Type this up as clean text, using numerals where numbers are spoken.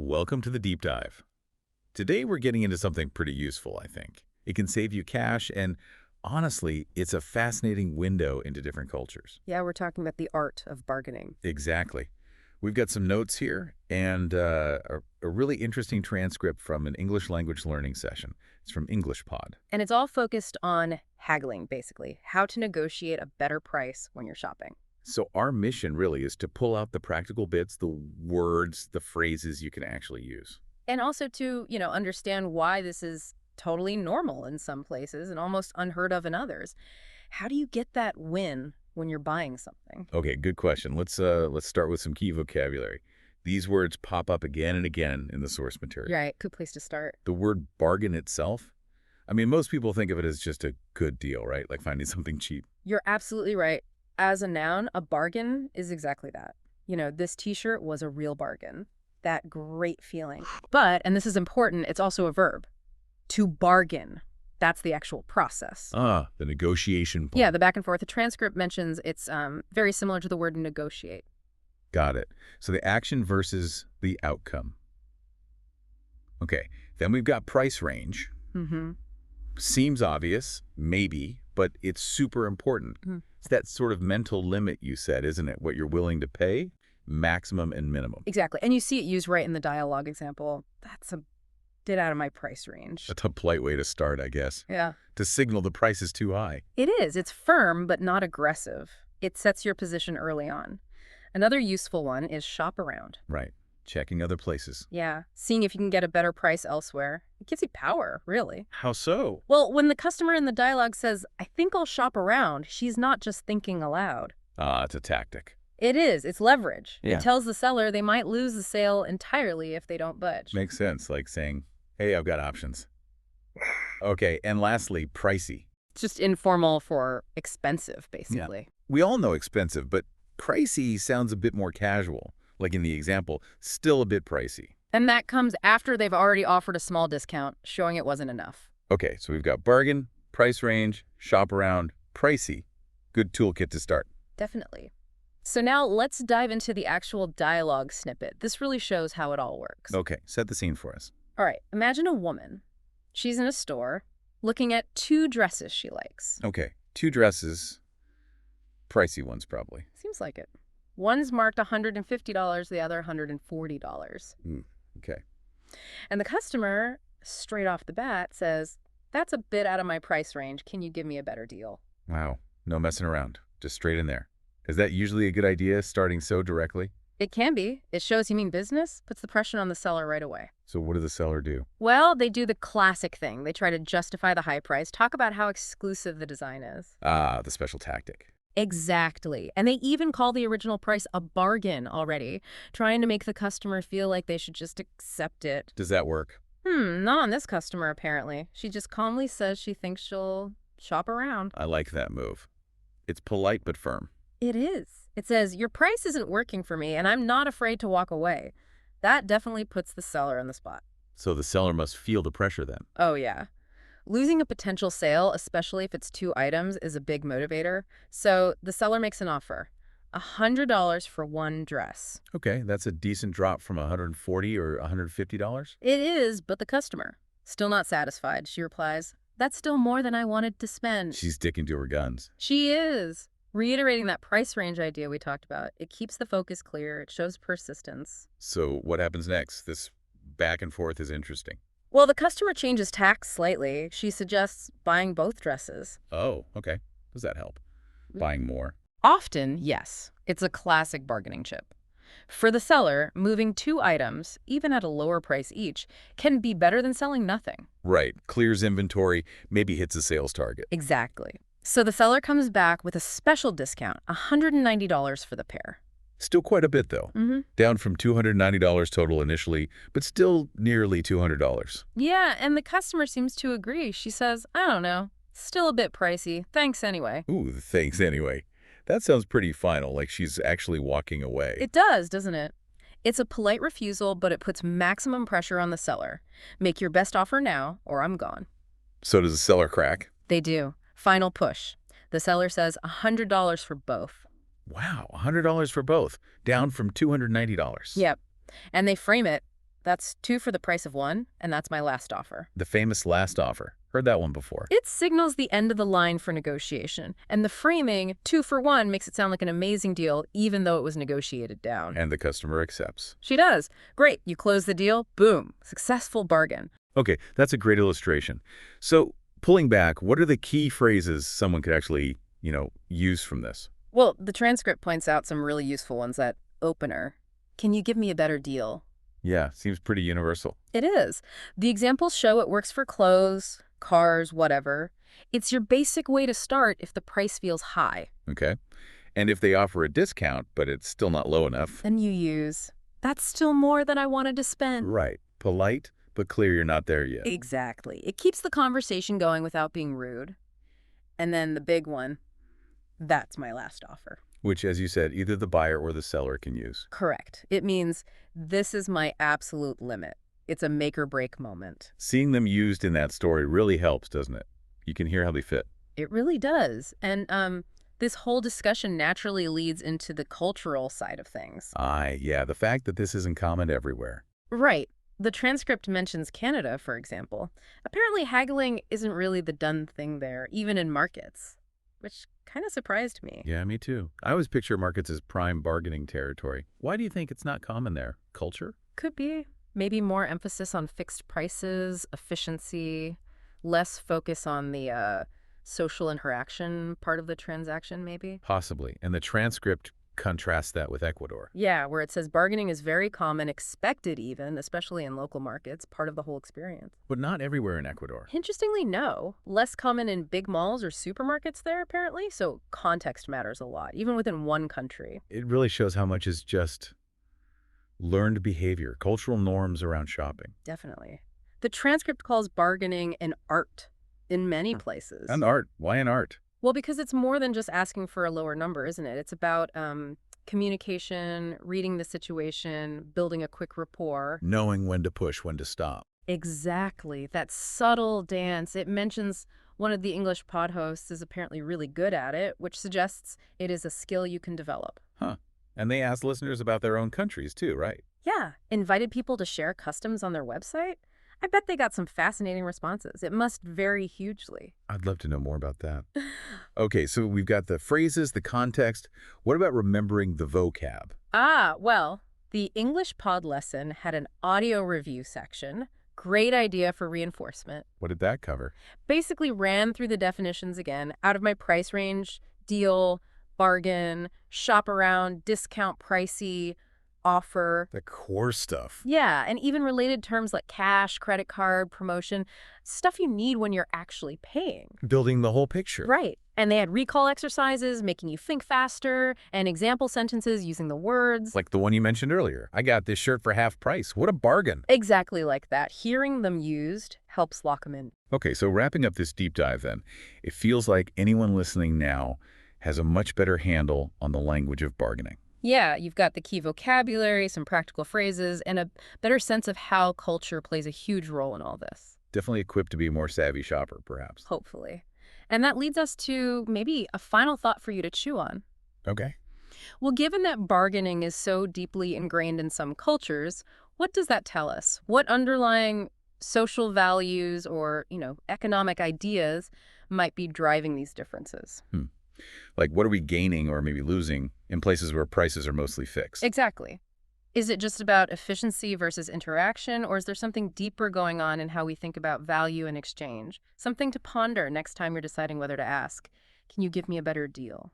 Welcome to the deep dive. Today we're getting into something pretty useful, I think. It can save you cash and honestly, it's a fascinating window into different cultures. Yeah, we're talking about the art of bargaining. Exactly. We've got some notes here and a really interesting transcript from an English language learning session. It's from English Pod. And it's all focused on haggling, basically, how to negotiate a better price when you're shopping. So our mission really is to pull out the practical bits, the words, the phrases you can actually use. And also to, understand why this is totally normal in some places and almost unheard of in others. How do you get that win when you're buying something? Okay, good question. Let's start with some key vocabulary. These words pop up again and again in the source material. Right, good place to start. The word bargain itself, I mean, most people think of it as just a good deal, right? Like finding something cheap. You're absolutely right. As a noun, a bargain is exactly that. This t-shirt was a real bargain. That great feeling. But, and this is important, it's also a verb. To bargain. That's the actual process. Ah, the negotiation part. Yeah, the back and forth. The transcript mentions it's very similar to the word negotiate. Got it. So the action versus the outcome. Okay, then we've got price range. Mm-hmm. Seems obvious, maybe, but it's super important. Mm-hmm. It's that sort of mental limit you said, isn't it? What you're willing to pay, maximum and minimum. Exactly. And you see it used right in the dialogue example. That's a bit out of my price range. That's a polite way to start, I guess. Yeah. To signal the price is too high. It is. It's firm, but not aggressive. It sets your position early on. Another useful one is shop around. Right. Checking other places. Yeah. Seeing if you can get a better price elsewhere. It gives you power, really. How so? Well, when the customer in the dialogue says, I think I'll shop around, she's not just thinking aloud. Ah, it's a tactic. It is. It's leverage. Yeah. It tells the seller they might lose the sale entirely if they don't budge. Makes sense, like saying, hey, I've got options. Okay, and lastly, pricey. It's just informal for expensive, basically. We all know expensive, but pricey sounds a bit more casual. Like in the example, still a bit pricey. And that comes after they've already offered a small discount, showing it wasn't enough. Okay, so we've got bargain, price range, shop around, pricey. Good toolkit to start. Definitely. So now let's dive into the actual dialogue snippet. This really shows how it all works. Okay, set the scene for us. All right, imagine a woman. She's in a store looking at 2 dresses she likes. Okay, 2 dresses, pricey ones probably. Seems like it. One's marked $150, the other $140. Okay. And the customer, straight off the bat, says, that's a bit out of my price range. Can you give me a better deal? Wow, no messing around, just straight in there. Is that usually a good idea, starting so directly? It can be. It shows you mean business, puts the pressure on the seller right away. So what does the seller do? Well, they do the classic thing. They try to justify the high price, talk about how exclusive the design is. Ah, the special tactic. Exactly. And they even call the original price a bargain already, trying to make the customer feel like they should just accept it. Does that work? Not on this customer, apparently. She just calmly says she thinks she'll shop around. I like that move. It's polite but firm. It is. It says, your price isn't working for me, and I'm not afraid to walk away. That definitely puts the seller on the spot. So the seller must feel the pressure then. Oh, yeah. Losing a potential sale, especially if it's 2 items, is a big motivator. So the seller makes an offer. $100 for 1 dress. Okay, that's a decent drop from $140 or $150. It is, but the customer, still not satisfied. She replies, that's still more than I wanted to spend. She's sticking to her guns. She is. Reiterating that price range idea we talked about, it keeps the focus clear. It shows persistence. So what happens next? This back and forth is interesting. Well, the customer changes tack slightly. She suggests buying both dresses. Oh, okay. Does that help? Buying more? Often, yes. It's a classic bargaining chip. For the seller, moving 2 items, even at a lower price each, can be better than selling nothing. Right. Clears inventory, maybe hits a sales target. Exactly. So the seller comes back with a special discount, $190 for the pair. Still quite a bit, though. Down from $290 total initially, but still nearly $200. Yeah, and the customer seems to agree. She says, I don't know, still a bit pricey. Thanks anyway. Ooh, thanks anyway. That sounds pretty final, like she's actually walking away. It does, doesn't it? It's a polite refusal, but it puts maximum pressure on the seller. Make your best offer now, or I'm gone. So does the seller crack? They do. Final push. The seller says $100 for both. Wow, $100 for both, down from $290. Yep. And they frame it. That's two for the price of one, and that's my last offer. The famous last offer. Heard that one before. It signals the end of the line for negotiation, and the framing, two for one, makes it sound like an amazing deal, even though it was negotiated down. And the customer accepts. She does. Great. You close the deal. Boom. Successful bargain. Okay, that's a great illustration. So, pulling back, what are the key phrases someone could actually, use from this? Well, the transcript points out some really useful ones. That opener. Can you give me a better deal? Yeah, seems pretty universal. It is. The examples show it works for clothes, cars, whatever. It's your basic way to start if the price feels high. Okay. And if they offer a discount, but it's still not low enough. Then you use, that's still more than I wanted to spend. Right. Polite, but clear you're not there yet. Exactly. It keeps the conversation going without being rude. And then the big one, that's my last offer. Which, as you said, either the buyer or the seller can use. Correct. It means this is my absolute limit. It's a make or break moment. Seeing them used in that story really helps, doesn't it? You can hear how they fit. It really does. And this whole discussion naturally leads into the cultural side of things. Yeah, the fact that this isn't common everywhere. Right. The transcript mentions Canada, for example. Apparently, haggling isn't really the done thing there, even in markets, which kind of surprised me. Yeah, me too. I always picture markets as prime bargaining territory. Why do you think it's not common there? Culture? Could be. Maybe more emphasis on fixed prices, efficiency, less focus on the social interaction part of the transaction, maybe? Possibly. And the transcript contrasts that with Ecuador. Yeah, where it says bargaining is very common, expected even, especially in local markets, part of the whole experience. But not everywhere in Ecuador. Interestingly, no. Less common in big malls or supermarkets there, apparently, so context matters a lot, even within one country. It really shows how much is just learned behavior, cultural norms around shopping. Definitely. The transcript calls bargaining an art in many places. And art. Why an art? Well, because it's more than just asking for a lower number, isn't it? It's about communication, reading the situation, building a quick rapport. Knowing when to push, when to stop. Exactly. That subtle dance. It mentions one of the English pod hosts is apparently really good at it, which suggests it is a skill you can develop. Huh. And they asked listeners about their own countries too, right? Yeah. Invited people to share customs on their website. I bet they got some fascinating responses. It must vary hugely. I'd love to know more about that. Okay, so we've got the phrases, the context. What about remembering the vocab? Well, the English pod lesson had an audio review section. Great idea for reinforcement. What did that cover? Basically ran through the definitions again. Out of my price range, deal, bargain, shop around, discount, pricey, offer. The core stuff. Yeah, and even related terms like cash, credit card, promotion, stuff you need when you're actually paying. Building the whole picture. Right. And they had recall exercises, making you think faster, and example sentences using the words. Like the one you mentioned earlier. I got this shirt for half price. What a bargain. Exactly like that. Hearing them used helps lock them in. Okay, so wrapping up this deep dive then, it feels like anyone listening now has a much better handle on the language of bargaining. Yeah, you've got the key vocabulary, some practical phrases, and a better sense of how culture plays a huge role in all this. Definitely equipped to be a more savvy shopper, perhaps. Hopefully. And that leads us to maybe a final thought for you to chew on. Okay. Well, given that bargaining is so deeply ingrained in some cultures, what does that tell us? What underlying social values or, economic ideas might be driving these differences? Like, what are we gaining or maybe losing in places where prices are mostly fixed? Exactly. Is it just about efficiency versus interaction, or is there something deeper going on in how we think about value and exchange? Something to ponder next time you're deciding whether to ask, can you give me a better deal?